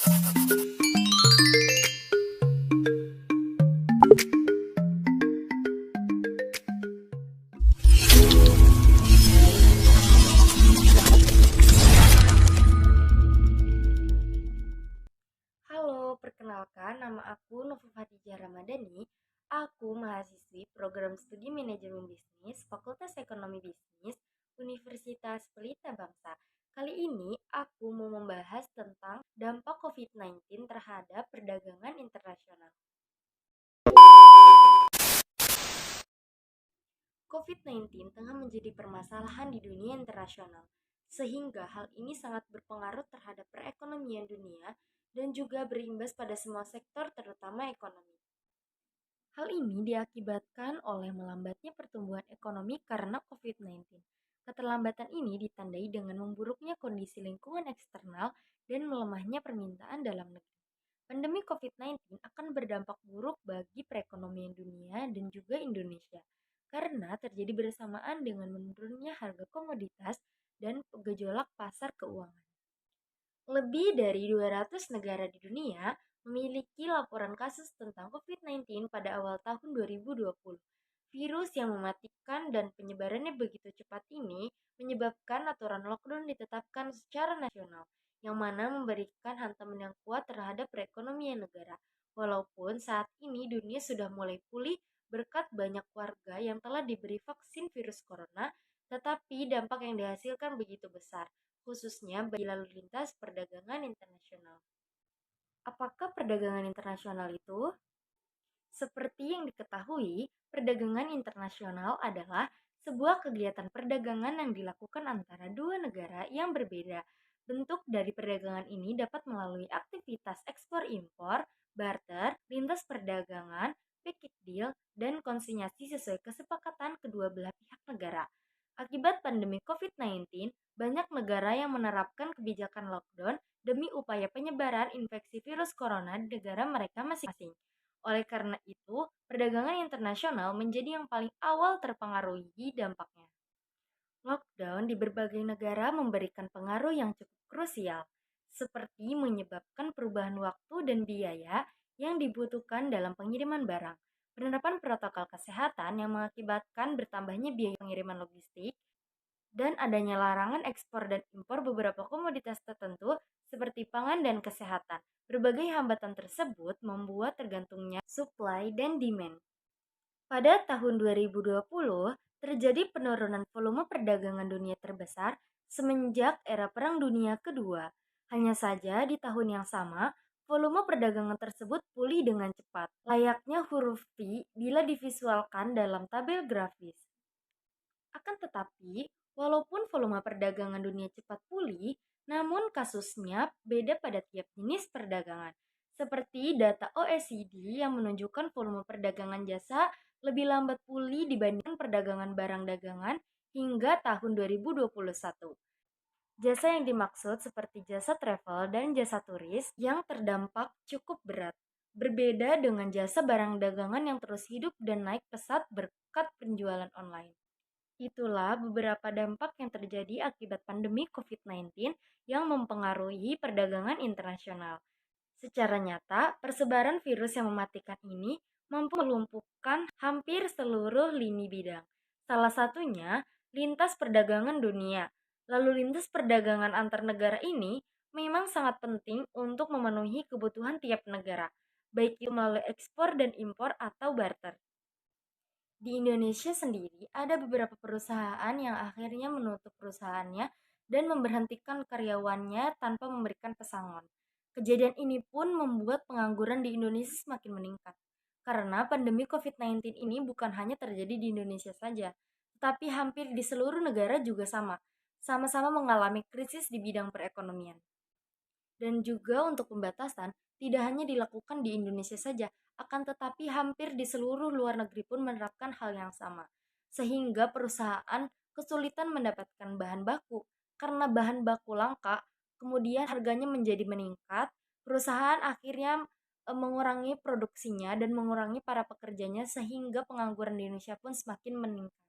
Halo, perkenalkan nama aku Nova Fatijah Ramadhani. Aku mahasiswi program studi manajemen bisnis Fakultas Ekonomi Bisnis Universitas Pelita Bangsa. Kali ini aku mau membahas tentang dampak COVID-19 terhadap perdagangan internasional. COVID-19 tengah menjadi permasalahan di dunia internasional, sehingga hal ini sangat berpengaruh terhadap perekonomian dunia dan juga berimbas pada semua sektor terutama ekonomi. Hal ini diakibatkan oleh melambatnya pertumbuhan ekonomi karena COVID-19. Keterlambatan ini ditandai dengan memburuknya kondisi lingkungan eksternal dan melemahnya permintaan dalam negeri. Pandemi COVID-19 akan berdampak buruk bagi perekonomian dunia dan juga Indonesia karena terjadi bersamaan dengan menurunnya harga komoditas dan gejolak pasar keuangan. Lebih dari 200 negara di dunia memiliki laporan kasus tentang COVID-19 pada awal tahun 2020. Virus yang mematikan dan penyebarannya begitu cepat ini menyebabkan aturan lockdown ditetapkan secara nasional, yang mana memberikan hantaman yang kuat terhadap perekonomian negara. Walaupun saat ini dunia sudah mulai pulih berkat banyak warga yang telah diberi vaksin virus corona, tetapi dampak yang dihasilkan begitu besar, khususnya bagi lalu lintas perdagangan internasional. Apakah perdagangan internasional itu? Seperti yang diketahui, perdagangan internasional adalah sebuah kegiatan perdagangan yang dilakukan antara dua negara yang berbeda. Bentuk dari perdagangan ini dapat melalui aktivitas ekspor-impor, barter, lintas perdagangan, package deal, dan konsinyasi sesuai kesepakatan kedua belah pihak negara. Akibat pandemi COVID-19, banyak negara yang menerapkan kebijakan lockdown demi upaya penyebaran infeksi virus corona di negara mereka masing-masing. Oleh karena itu, perdagangan internasional menjadi yang paling awal terpengaruhi dampaknya. Lockdown di berbagai negara memberikan pengaruh yang cukup krusial, seperti menyebabkan perubahan waktu dan biaya yang dibutuhkan dalam pengiriman barang, penerapan protokol kesehatan yang mengakibatkan bertambahnya biaya pengiriman logistik, dan adanya larangan ekspor dan impor beberapa komoditas tertentu seperti pangan dan kesehatan. Berbagai hambatan tersebut membuat tergantungnya supply dan demand. Pada tahun 2020, terjadi penurunan volume perdagangan dunia terbesar semenjak era Perang Dunia Kedua. Hanya saja di tahun yang sama, volume perdagangan tersebut pulih dengan cepat, layaknya huruf V bila divisualkan dalam tabel grafis. Akan tetapi, walaupun volume perdagangan dunia cepat pulih, namun kasusnya beda pada tiap jenis perdagangan. Seperti data OECD yang menunjukkan volume perdagangan jasa lebih lambat pulih dibandingkan perdagangan barang dagangan hingga tahun 2021. Jasa yang dimaksud seperti jasa travel dan jasa turis yang terdampak cukup berat. Berbeda dengan jasa barang dagangan yang terus hidup dan naik pesat berkat penjualan online. Itulah beberapa dampak yang terjadi akibat pandemi COVID-19 yang mempengaruhi perdagangan internasional. Secara nyata, persebaran virus yang mematikan ini mampu melumpuhkan hampir seluruh lini bidang. Salah satunya, lintas perdagangan dunia. Lalu lintas perdagangan antar negara ini memang sangat penting untuk memenuhi kebutuhan tiap negara, baik itu melalui ekspor dan impor atau barter. Di Indonesia sendiri, ada beberapa perusahaan yang akhirnya menutup perusahaannya dan memberhentikan karyawannya tanpa memberikan pesangon. Kejadian ini pun membuat pengangguran di Indonesia semakin meningkat. Karena pandemi COVID-19 ini bukan hanya terjadi di Indonesia saja, tetapi hampir di seluruh negara juga sama-sama mengalami krisis di bidang perekonomian. Dan juga untuk pembatasan tidak hanya dilakukan di Indonesia saja, akan tetapi hampir di seluruh luar negeri pun menerapkan hal yang sama. Sehingga perusahaan kesulitan mendapatkan bahan baku. Karena bahan baku langka, kemudian harganya menjadi meningkat, perusahaan akhirnya mengurangi produksinya dan mengurangi para pekerjanya sehingga pengangguran di Indonesia pun semakin meningkat.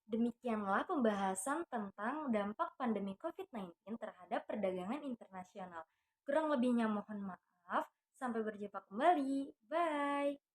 Demikianlah pembahasan tentang dampak pandemi COVID-19 terhadap perdagangan internasional. Kurang lebihnya mohon maaf. Sampai berjumpa kembali. Bye.